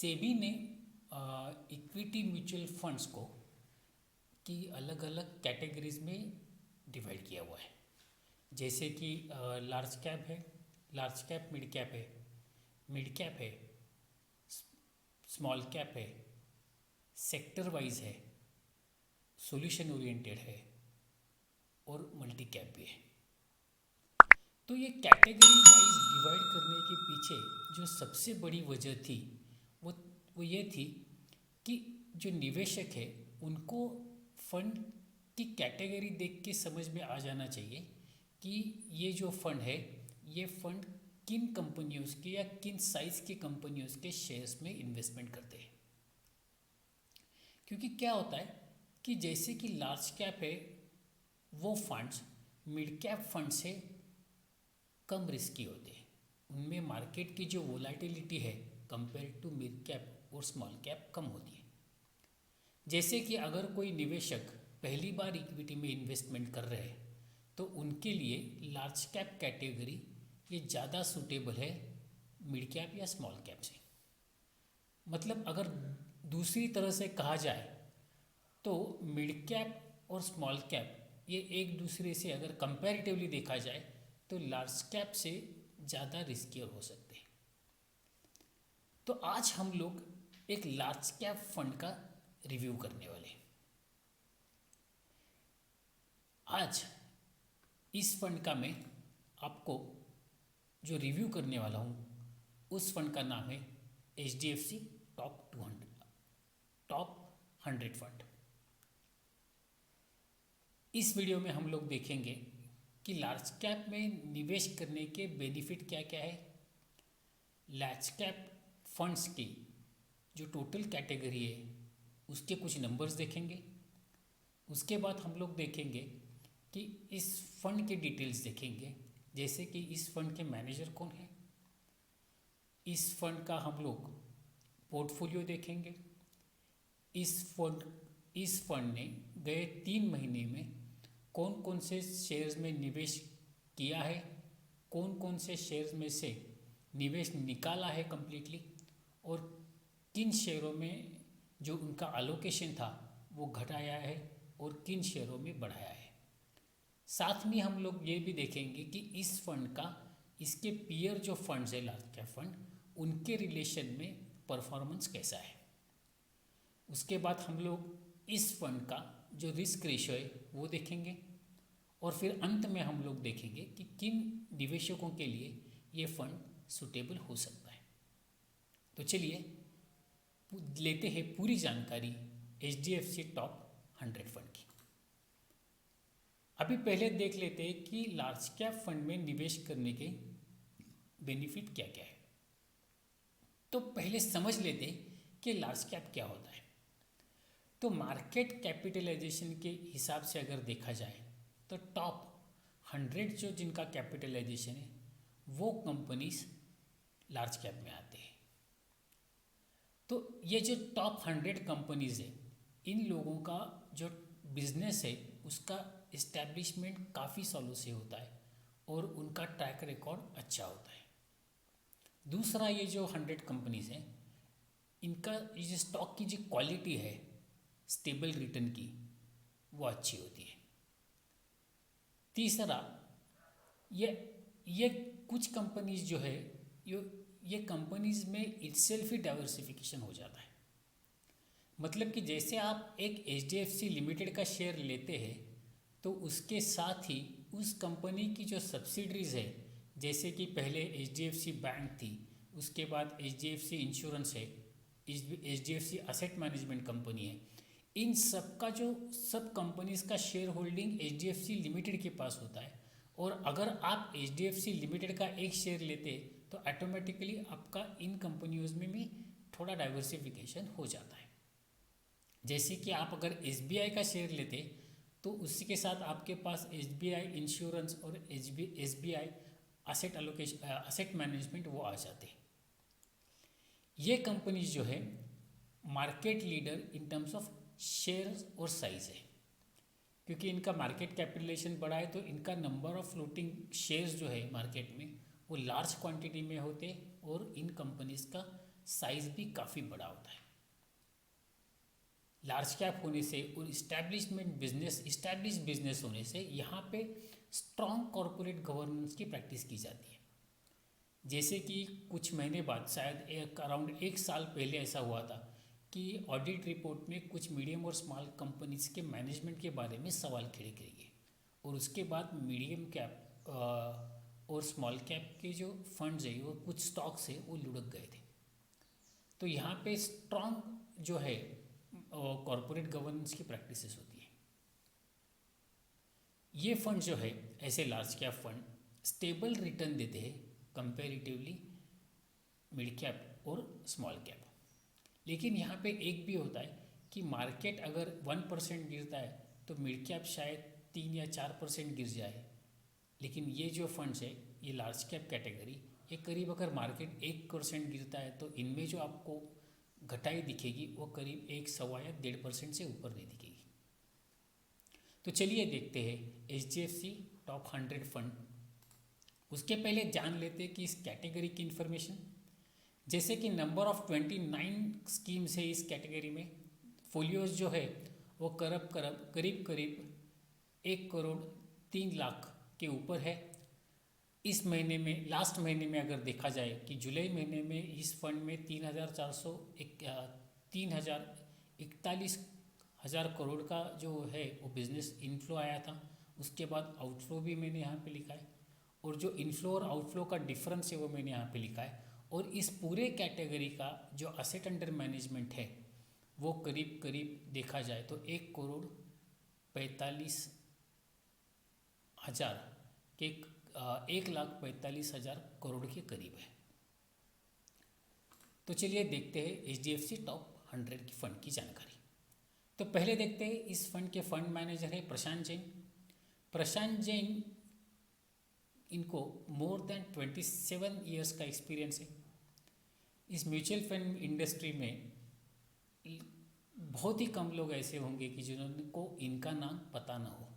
सेबी ने equity mutual funds को की अलग अलग कैटेगरीज में डिवाइड किया हुआ है। जैसे कि लार्ज कैप है, लार्ज कैप मिड कैप है, स्मॉल कैप है, सेक्टर वाइज है, सॉल्यूशन ओरिएंटेड है और मल्टी कैप भी है। तो ये कैटेगरी वाइज डिवाइड करने के पीछे जो सबसे बड़ी वजह थी वो ये थी कि जो निवेशक है उनको फंड की कैटेगरी देख के समझ में आ जाना चाहिए कि ये जो फंड है ये फंड किन कंपनियों के या किन साइज की कंपनियों के शेयर्स में इन्वेस्टमेंट करते हैं। क्योंकि क्या होता है कि जैसे कि लार्ज कैप है वो फंड्स मिड कैप फंड से कम रिस्की होते हैं, उनमें मार्केट की जो वोलेटिलिटी है कंपेयर टू मिड कैप और स्मॉल कैप कम होती है। जैसे कि अगर कोई निवेशक पहली बार इक्विटी में इन्वेस्टमेंट कर रहे हैं तो उनके लिए लार्ज कैप कैटेगरी ये ज़्यादा सूटेबल है मिड कैप या स्मॉल कैप से। मतलब अगर दूसरी तरह से कहा जाए तो मिड कैप और स्मॉल कैप ये एक दूसरे से अगर कंपैरेटिवली देखा जाए तो लार्ज कैप से ज़्यादा रिस्कियर हो सकते हैं। तो आज हम लोग एक लार्ज कैप फंड का रिव्यू करने वाले हैं। आज इस फंड का मैं आपको जो रिव्यू करने वाला हूँ उस फंड का नाम है HDFC टॉप 100 फंड। इस वीडियो में हम लोग देखेंगे कि लार्ज कैप में निवेश करने के बेनिफिट क्या क्या है, लार्ज कैप फंड्स की जो टोटल कैटेगरी है उसके कुछ नंबर्स देखेंगे। उसके बाद हम लोग देखेंगे कि इस फंड के डिटेल्स देखेंगे, जैसे कि इस फंड के मैनेजर कौन है, इस फंड का हम लोग पोर्टफोलियो देखेंगे, इस फंड ने गए 3 महीने में कौन कौन से शेयर्स में निवेश किया है, कौन कौन से शेयर्स में से निवेश निकाला है कम्प्लीटली और किन शेयरों में जो उनका एलोकेशन था वो घटाया है और किन शेयरों में बढ़ाया है। साथ में हम लोग ये भी देखेंगे कि इस फंड का इसके पीयर जो फंड्स है लार्ज कैप फंड उनके रिलेशन में परफॉर्मेंस कैसा है। उसके बाद हम लोग इस फंड का जो रिस्क रेशियो है वो देखेंगे और फिर अंत में हम लोग देखेंगे कि किन निवेशकों के लिए ये फंड सूटेबल हो सकता है। तो चलिए लेते हैं पूरी जानकारी HDFC टॉप 100 फंड की। अभी पहले देख लेते हैं कि लार्ज कैप फंड में निवेश करने के बेनिफिट क्या क्या है। तो पहले समझ लेते हैं कि लार्ज कैप क्या होता है। तो मार्केट कैपिटलाइजेशन के हिसाब से अगर देखा जाए तो टॉप 100 जो जिनका कैपिटलाइजेशन है वो कंपनीज लार्ज कैप में आते हैं। तो ये जो टॉप 100 कंपनीज है इन लोगों का जो बिजनेस है उसका इस्टेब्लिशमेंट काफ़ी सालों से होता है और उनका ट्रैक रिकॉर्ड अच्छा होता है। दूसरा, ये जो 100 कंपनीज हैं इनका ये स्टॉक की जो क्वालिटी है स्टेबल रिटर्न की वो अच्छी होती है। तीसरा, ये कुछ कंपनीज जो है ये कंपनीज में इटसेल्फ ही डाइवर्सिफिकेशन हो जाता है। मतलब कि जैसे आप एक HDFC लिमिटेड का शेयर लेते हैं तो उसके साथ ही उस कंपनी की जो सब्सिडरीज है, जैसे कि पहले HDFC बैंक थी, उसके बाद HDFC इंश्योरेंस है, HDFC असेट मैनेजमेंट कंपनी है, इन सब का जो सब कंपनीज का शेयर होल्डिंग HDFC लिमिटेड के पास होता है। और अगर आप HDFC लिमिटेड का एक शेयर लेते तो ऑटोमेटिकली आपका इन कंपनियों में भी थोड़ा डाइवर्सिफिकेशन हो जाता है। जैसे कि आप अगर SBI का शेयर लेते तो उसी के साथ आपके पास SBI इंश्योरेंस और SBI असेट मैनेजमेंट वो आ जाते हैं। ये कंपनीज जो है market leader in terms of shares और साइज है, क्योंकि इनका मार्केट कैपिटलाइजेशन बड़ा है तो इनका नंबर ऑफ फ्लोटिंग शेयर्स जो है मार्केट में वो लार्ज क्वांटिटी में होते और इन कंपनीज का साइज भी काफ़ी बड़ा होता है। लार्ज कैप होने से और इस्टेब्लिश बिजनेस होने से यहाँ पे स्ट्रॉन्ग कॉरपोरेट गवर्नेंस की प्रैक्टिस की जाती है। जैसे कि कुछ महीने बाद, शायद अराउंड 1 साल पहले ऐसा हुआ था कि ऑडिट रिपोर्ट में कुछ मीडियम और स्मॉल कंपनीज के मैनेजमेंट के बारे में सवाल खड़े किए और उसके बाद मीडियम कैप और स्मॉल कैप के जो फंड्स है वो कुछ स्टॉक्स है वो लुढ़क गए थे। तो यहाँ पे स्ट्रॉन्ग जो है कॉरपोरेट गवर्नेंस की प्रैक्टिसेस होती है। ये फंड जो है, ऐसे large cap fund stable return देते हैं कंपैरेटिवली मिड कैप और स्मॉल कैप। लेकिन यहाँ पे एक भी होता है कि मार्केट अगर 1% गिरता है तो मिड कैप शायद 3 या 4% गिर जाए। लेकिन ये जो फंड्स है, ये लार्ज कैप कैटेगरी, ये करीब अगर मार्केट 1% गिरता है तो इनमें जो आपको घटाई दिखेगी वो करीब 1.25 या 1.5% से ऊपर नहीं दिखेगी। तो चलिए देखते हैं HDFC टॉप 100 फंड। उसके पहले जान लेते हैं कि इस कैटेगरी की इन्फॉर्मेशन। जैसे कि नंबर ऑफ 29 स्कीम्स है इस कैटेगरी में। फोलियोज जो है वो करीब 1,03,00,000 के ऊपर है। इस महीने में, लास्ट महीने में अगर देखा जाए कि जुलाई महीने में इस फंड में 3,41,000 करोड़ का जो है वो बिजनेस इनफ्लो आया था। उसके बाद आउटफ्लो भी मैंने यहाँ पे लिखा है और जो इनफ्लो और आउटफ्लो का डिफरेंस है वो मैंने यहाँ पे लिखा है। और इस पूरे कैटेगरी का जो असेट अंडर मैनेजमेंट है वो करीब देखा जाए तो 1,45,000 के 1,45,000 करोड़ के करीब है। तो चलिए देखते हैं HDFC टॉप 100 की फंड की जानकारी। तो पहले देखते हैं इस फंड के फंड मैनेजर है प्रशांत जैन। प्रशांत जैन, इनको मोर देन 27 ईयर्स का एक्सपीरियंस है। इस म्यूचुअल फंड इंडस्ट्री में बहुत ही कम लोग ऐसे होंगे कि जिनको इनका नाम पता ना हो।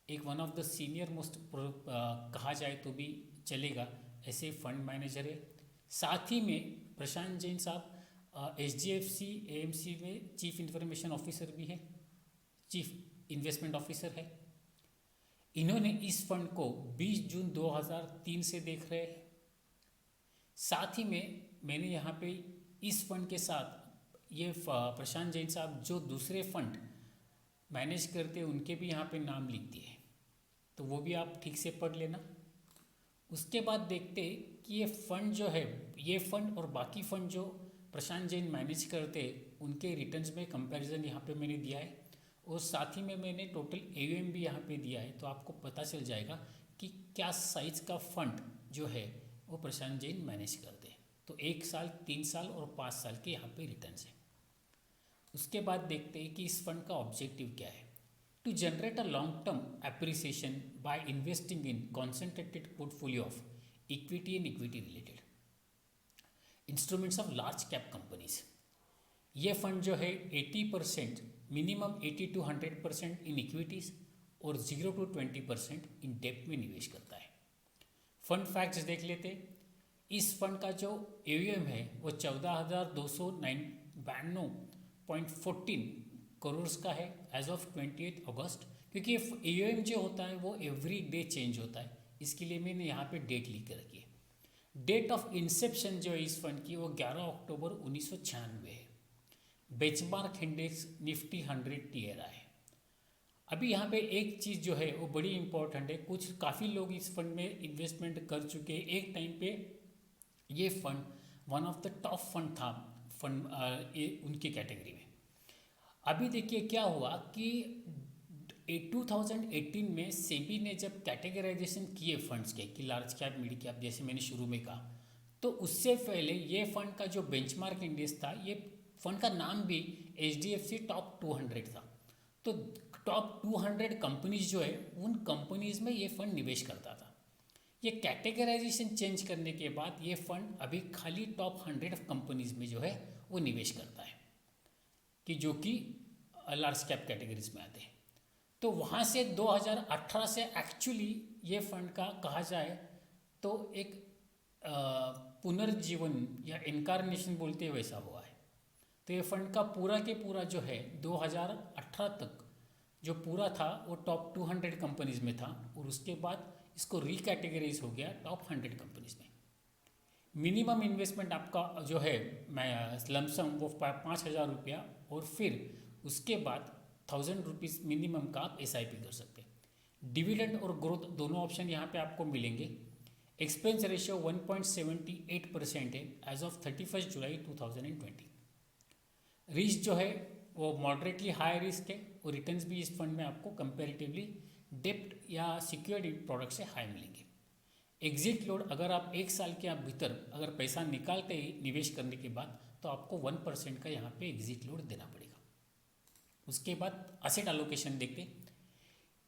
एक one of the senior most कहा जाए तो भी चलेगा ऐसे फंड मैनेजर है। साथ ही में प्रशांत जैन साहब HDFC AMC में चीफ इंफॉर्मेशन ऑफिसर भी है, चीफ इन्वेस्टमेंट ऑफिसर है। इन्होंने इस फंड को 20 जून 2003 से देख रहे हैं। साथ ही में मैंने यहाँ पे इस फंड के साथ ये प्रशांत जैन साहब जो दूसरे फंड मैनेज करते हैं उनके भी यहाँ पे नाम लिख दिए, तो वो भी आप ठीक से पढ़ लेना। उसके बाद देखते कि ये फंड जो है, ये फंड और बाकी फंड जो प्रशांत जैन मैनेज करते उनके रिटर्न्स में कंपैरिजन यहाँ पे मैंने दिया है और साथ ही में मैंने टोटल AUM भी यहाँ पे दिया है। तो आपको पता चल जाएगा कि क्या साइज का फंड जो है वो प्रशांत जैन मैनेज करते हैं। तो 1 साल, 3 साल और 5 साल के यहाँ पे रिटर्न्स हैं। उसके बाद देखते हैं कि इस फंड का ऑब्जेक्टिव क्या है। To generate a long term appreciation by investing in concentrated portfolio of equity and equity related instruments of large cap companies. ये फंड जो है 80%, मिनिमम 80 to 100% इन इक्विटीज़ और 0 to 20% इन डेब्ट में निवेश करता है। फंड फैक्ट्स देख लेते। इस फंड का जो AUM है वो 14,292.14 करोड़ का है एज ऑफ 28 अगस्त। क्योंकि AUM जो होता है वो एवरी डे चेंज होता है, इसके लिए मैंने यहाँ पे डेट लिख कर रखी है। डेट ऑफ इंसेप्शन जो है इस फंड की वो 11 अक्टूबर 1996 है। Benchmark index Nifty 100 TRI। अभी यहाँ पे एक चीज़ जो है वो बड़ी इंपॉर्टेंट है। काफ़ी लोग इस फंड में इन्वेस्टमेंट कर चुके हैं। एक टाइम पे ये fund one of the top fund था उनकी कैटेगरी में। अभी देखिए क्या हुआ कि 2018 में सेबी ने जब कैटेगराइजेशन किए फंड्स के कि लार्ज कैप, मिड कैप, जैसे मैंने शुरू में कहा, तो उससे पहले ये फंड का जो बेंचमार्क इंडेक्स था, ये फंड का नाम भी HDFC टॉप 200 था। तो टॉप 200 कंपनीज जो है उन कंपनीज में ये फंड निवेश करता था। ये कैटेगराइजेशन चेंज करने के बाद ये फंड अभी खाली टॉप 100 कंपनीज में जो है वो निवेश करता है कि जो कि लार्ज कैप कैटेगरीज में आते हैं। तो वहाँ से 2018 से एक्चुअली ये फंड का कहा जाए तो एक पुनर्जीवन या इनकारनेशन बोलते हैं वैसा हुआ है। तो ये फंड का पूरा के पूरा जो है 2018 तक जो पूरा था वो टॉप 200 कंपनीज में था, और उसके बाद इसको रिकैटेगराइज हो गया टॉप 100 कंपनीज में। मिनिमम इन्वेस्टमेंट आपका जो है लमसम वो 5,000 रुपया, और फिर उसके बाद 1,000 रुपीज़ मिनिमम का आप SIP कर सकते हैं। डिविडेंड और ग्रोथ दोनों ऑप्शन यहाँ पे आपको मिलेंगे। एक्सपेंस रेशियो 1.78% है एज ऑफ 31 जुलाई 2020। रिस्क जो है वो मॉडरेटली हाई रिस्क है, और रिटर्न्स भी इस फंड में आपको कंपैरेटिवली डेप्ट या सिक्योर्ड प्रोडक्ट से हाई मिलेंगे। एग्जिट लोड अगर आप 1 साल के आप भीतर अगर पैसा निकालते ही निवेश करने के बाद, तो आपको 1% का यहाँ पे एग्जिट लोड देना पड़ेगा। उसके बाद असेट एलोकेशन देखते।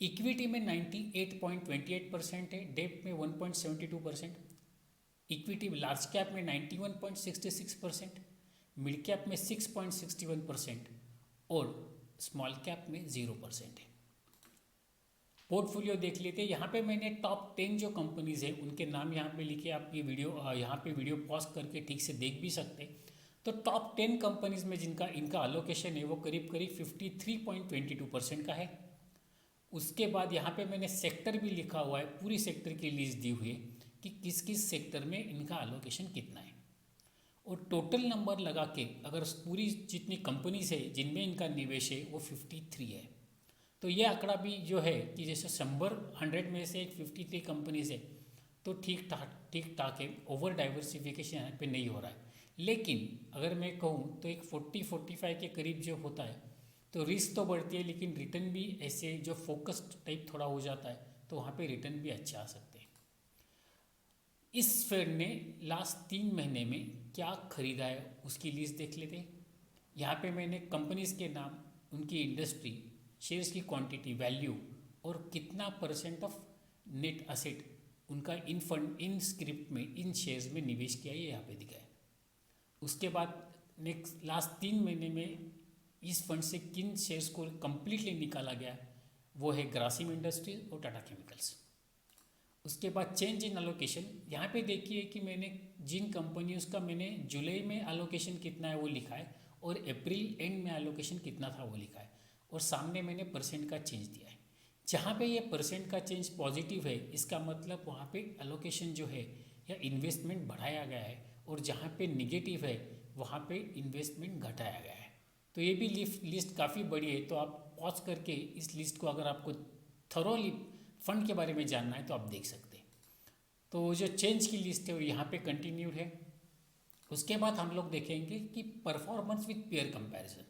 इक्विटी में 98.28% है, डेप्ट में 1.72%, इक्विटी लार्ज कैप में 91.66%, मिड कैप में 6.61% और स्मॉल कैप में 0% है। पोर्टफोलियो देख लेते हैं। यहाँ पे मैंने टॉप 10 जो कंपनीज है उनके नाम यहाँ पे लिखे, आप ये वीडियो पॉज करके ठीक से देख भी सकते हैं। तो टॉप 10 कंपनीज में जिनका इनका अलोकेशन है वो करीब 53.22% का है। उसके बाद यहाँ पे मैंने सेक्टर भी लिखा हुआ है, पूरी सेक्टर की लिस्ट दी हुई है कि किस किस सेक्टर में इनका अलोकेशन कितना है, और टोटल नंबर लगा के अगर पूरी जितनी कंपनीज है जिनमें इनका निवेश है वो 53 है। तो ये आंकड़ा भी जो है कि जैसे 100 में से एक 53 कंपनीज है, तो ठीक ठाक है, ओवर डाइवर्सिफिकेशन यहाँ पे नहीं हो रहा है। लेकिन अगर मैं कहूँ तो एक 40-45 के करीब जो होता है तो रिस्क तो बढ़ती है, लेकिन रिटर्न भी ऐसे जो फोकस्ड टाइप थोड़ा हो जाता है, तो वहाँ पे रिटर्न भी अच्छे आ सकते हैं। इस फंड ने लास्ट 3 महीने में क्या खरीदा है उसकी लिस्ट देख लेते हैं। यहाँ पे मैंने कंपनीज के नाम, उनकी इंडस्ट्री, शेयर्स की क्वांटिटी, वैल्यू और कितना % ऑफ नेट असेट उनका इन फंड, इन स्क्रिप्ट में, इन शेयर्स में निवेश किया है, यहाँ पे दिखा है। उसके बाद नेक्स्ट लास्ट 3 महीने में इस फंड से किन शेयर्स को कम्प्लीटली निकाला गया, वो है ग्रासिम इंडस्ट्रीज और टाटा केमिकल्स। उसके बाद चेंज इन अलोकेशन, यहाँ पे देखिए कि मैंने जिन कंपनियों का मैंने जुलाई में अलोकेशन कितना है वो लिखा है, और अप्रैल एंड में अलोकेशन कितना था वो लिखा है, और सामने मैंने % का चेंज दिया है। जहाँ पे ये % का चेंज पॉजिटिव है, इसका मतलब वहाँ पे अलोकेशन जो है या इन्वेस्टमेंट बढ़ाया गया है, और जहाँ पे निगेटिव है वहाँ पे इन्वेस्टमेंट घटाया गया है। तो ये भी लिस्ट काफ़ी बड़ी है, तो आप पॉज करके इस लिस्ट को अगर आपको थरोली फंड के बारे में जानना है तो आप देख सकते हैं। तो जो चेंज की लिस्ट है वो यहाँ पे कंटिन्यूड है। उसके बाद हम लोग देखेंगे कि परफॉर्मेंस विथ पेयर कंपैरिजन।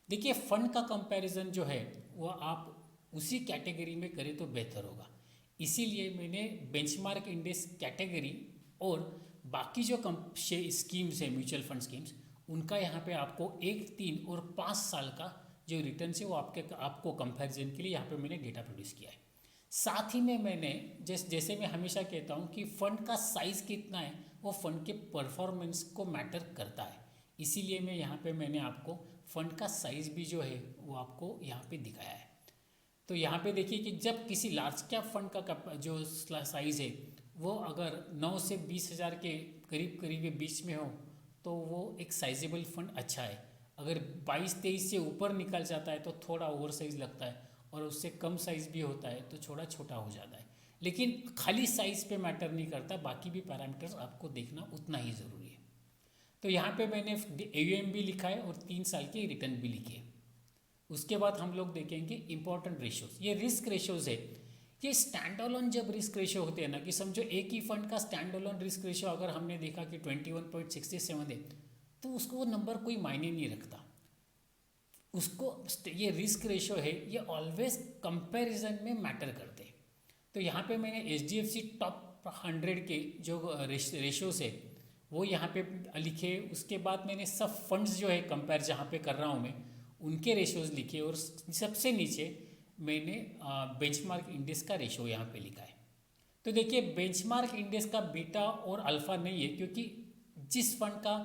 देखिए फंड का कंपैरिजन जो है वो आप उसी कैटेगरी में करें तो बेहतर होगा, इसीलिए मैंने बेंचमार्क इंडेक्स कैटेगरी और बाकी जो स्कीम्स है, म्यूचुअल फंड स्कीम्स, उनका यहाँ पे आपको 1, 3 और 5 साल का जो रिटर्न है वो आपको कंपैरिजन के लिए यहाँ पे मैंने डेटा प्रोड्यूस किया है। साथ ही में मैंने जैसे मैं हमेशा कहता हूँ कि फंड का साइज़ कितना है वो फंड के परफॉर्मेंस को मैटर करता है, इसीलिए मैं यहाँ पे मैंने आपको फंड का साइज़ भी जो है वो आपको यहाँ पे दिखाया है। तो यहाँ पे देखिए कि जब किसी लार्ज कैप फंड का जो साइज़ है वो अगर 9 से 20 हज़ार के करीब के बीच में हो तो वो एक साइजेबल फंड अच्छा है। अगर 22-23 से ऊपर निकल जाता है तो थोड़ा ओवर साइज़ लगता है, और उससे कम साइज़ भी होता है तो थोड़ा छोटा हो जाता है। लेकिन खाली साइज़ पे मैटर नहीं करता, बाकी भी पैरामीटर्स आपको देखना उतना ही ज़रूरी है। तो यहाँ पे मैंने AUM भी लिखा है और 3 साल के रिटर्न भी लिखे। उसके बाद हम लोग देखेंगे इंपॉर्टेंट रेशियोज। ये रिस्क रेशियोज है, ये स्टैंड अलोन जब रिस्क रेशियो होते हैं ना, कि समझो एक ही फंड का स्टैंड अलोन रिस्क रेशियो अगर हमने देखा कि 21.67 है, तो उसको वो नंबर कोई मायने नहीं रखता। उसको ये रिस्क रेशियो है, ये ऑलवेज कंपैरिजन में मैटर करते हैं। तो यहाँ पे मैंने HDFC टॉप 100 के जो रेशियोज है वो यहाँ पे लिखे। उसके बाद मैंने सब फंड्स जो है कंपेयर जहाँ पे कर रहा हूँ मैं, उनके रेशियोज लिखे, और सबसे नीचे मैंने बेंचमार्क इंडेक्स का रेशियो यहाँ पे लिखा है। तो देखिए बेंचमार्क इंडेक्स का बीटा और अल्फ़ा नहीं है, क्योंकि जिस फंड का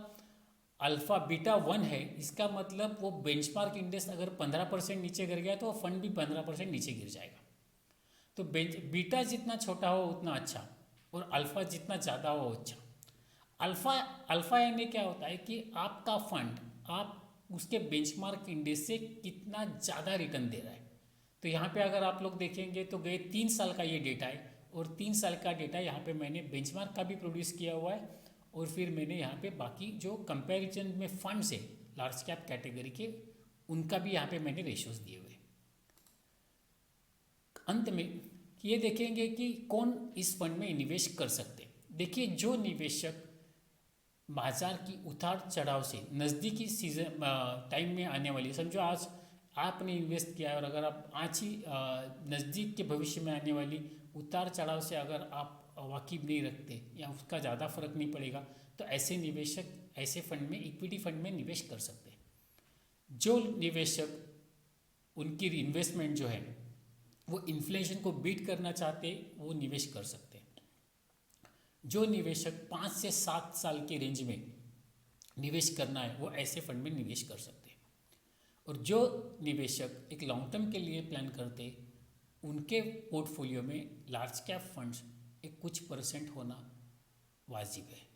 अल्फ़ा बीटा 1 है, इसका मतलब वो बेंचमार्क इंडेक्स अगर 15% नीचे गिर गया तो वो फंड भी 15% नीचे गिर जाएगा। तो बीटा जितना छोटा हो उतना अच्छा, और अल्फ़ा जितना ज़्यादा हो अच्छा। अल्फा अल्फा एन ए क्या होता है कि आपका फंड आप उसके बेंचमार्क इंडेक्स से कितना ज़्यादा रिटर्न दे रहा है। तो यहाँ पे अगर आप लोग देखेंगे तो गए 3 साल का ये डेटा है, और 3 साल का डेटा यहाँ पे मैंने बेंचमार्क का भी प्रोड्यूस किया हुआ है, और फिर मैंने यहाँ पे बाकी जो कंपैरिजन में फंड्स है लार्ज कैप कैटेगरी के, उनका भी यहाँ पे मैंने रेशियोज दिए हुए। अंत में ये देखेंगे कि कौन इस फंड में निवेश कर सकते हैं। देखिए, जो निवेशक बाजार की उतार चढ़ाव से नज़दीकी सीजन टाइम में आने वाली, समझो आज आपने इन्वेस्ट किया है और अगर आप आज ही नज़दीक के भविष्य में आने वाली उतार चढ़ाव से अगर आप वाकिफ नहीं रखते या उसका ज़्यादा फर्क नहीं पड़ेगा, तो ऐसे निवेशक ऐसे फंड में, इक्विटी फंड में निवेश कर सकते हैं। जो निवेशक उनकी इन्वेस्टमेंट जो है वो इन्फ्लेशन को बीट करना चाहते, वो निवेश कर सकते हैं। जो निवेशक 5 से 7 साल के रेंज में निवेश करना है, वो ऐसे फंड में निवेश कर सकते हैं। और जो निवेशक एक लॉन्ग टर्म के लिए प्लान करते, उनके पोर्टफोलियो में लार्ज कैप फंड्स एक कुछ परसेंट होना वाजिब है।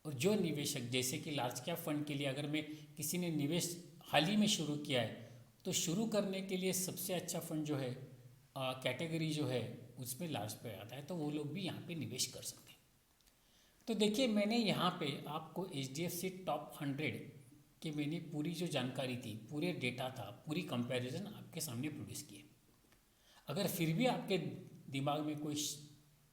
और जो निवेशक, जैसे कि लार्ज कैप फंड के लिए अगर मैं किसी ने निवेश हाल ही में शुरू किया है, तो शुरू करने के लिए सबसे अच्छा फंड जो है कैटेगरी जो है उसमें लार्ज पे आता है, तो वो लोग भी यहाँ पे निवेश कर सकते हैं। तो देखिए, मैंने यहाँ पे आपको HDFC टॉप 100 की मैंने पूरी जो जानकारी थी, पूरे डेटा था, पूरी कंपैरिजन आपके सामने प्रोड्यूस किए। अगर फिर भी आपके दिमाग में कोई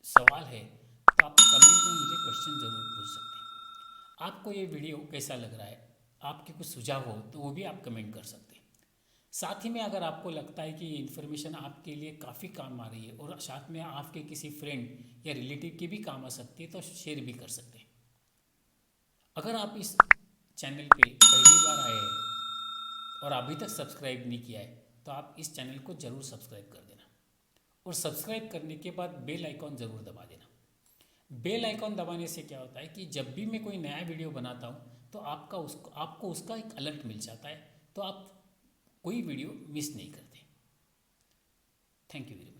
सवाल है तो आप कमेंट में मुझे क्वेश्चन ज़रूर पूछ सकते हैं। आपको ये वीडियो कैसा लग रहा है, आपके कुछ सुझाव हो तो वो भी आप कमेंट कर सकते हैं। साथ ही में अगर आपको लगता है कि ये इन्फॉर्मेशन आपके लिए काफ़ी काम आ रही है और साथ में आपके किसी फ्रेंड या रिलेटिव के भी काम आ सकती है, तो शेयर भी कर सकते हैं। अगर आप इस चैनल पे पहली बार आए हैं और अभी तक सब्सक्राइब नहीं किया है, तो आप इस चैनल को ज़रूर सब्सक्राइब कर देना, और सब्सक्राइब करने के बाद बेल आइकॉन ज़रूर दबा देना। बेल आइकॉन दबाने से क्या होता है कि जब भी मैं कोई नया वीडियो बनाता हूँ तो आपको उसका एक अलर्ट मिल जाता है, तो आप कोई वीडियो मिस नहीं करते। Thank you very much.